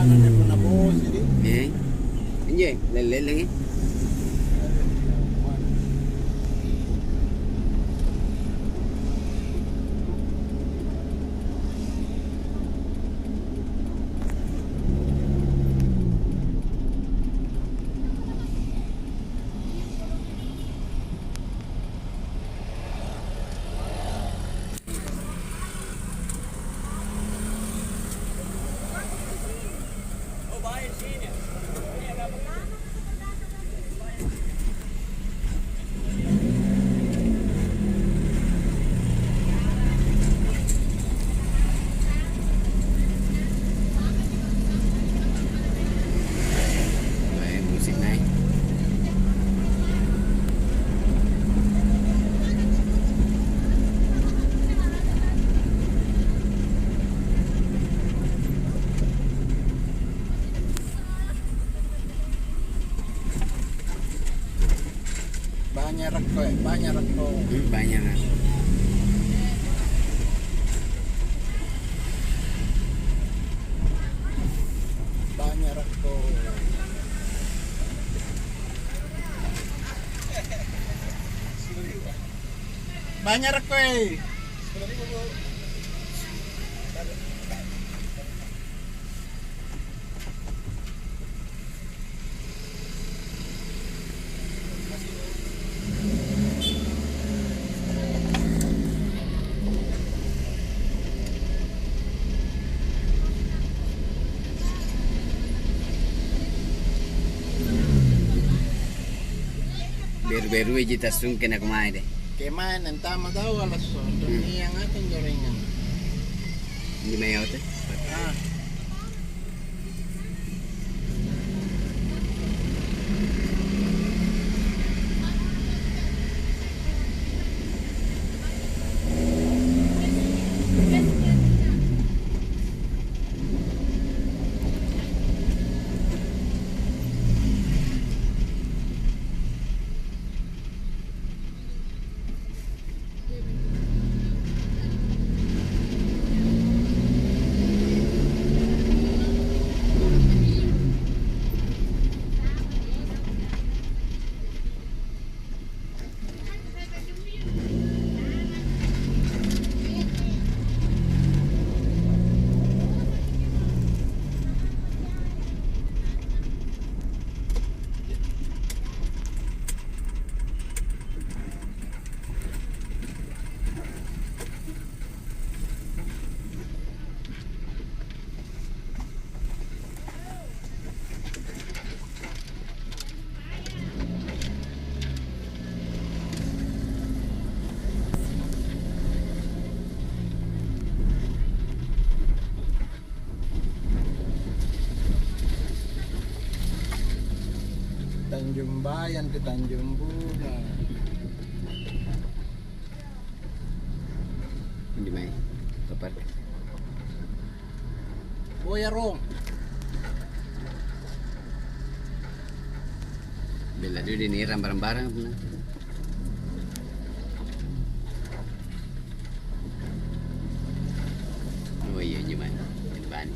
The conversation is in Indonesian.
Ada pun bos jadi. Eh. Anjay, lele lagi. Baik, musik naik. Banyak reko, banyak reko. Banyak kan. Banyak reko. Banyak reko. Beru-beru aja tas sungkin aku main deh. Kemain entah mau tahu alasan dunia yang akan jaringan. Di mayo tuh. Ah, Tanjung Bayan ke Tanjung Buna. Di mayo. Topar. Boyarong. Bila dulu diniram bareng-bareng pernah. Oh iya gimana? Bani.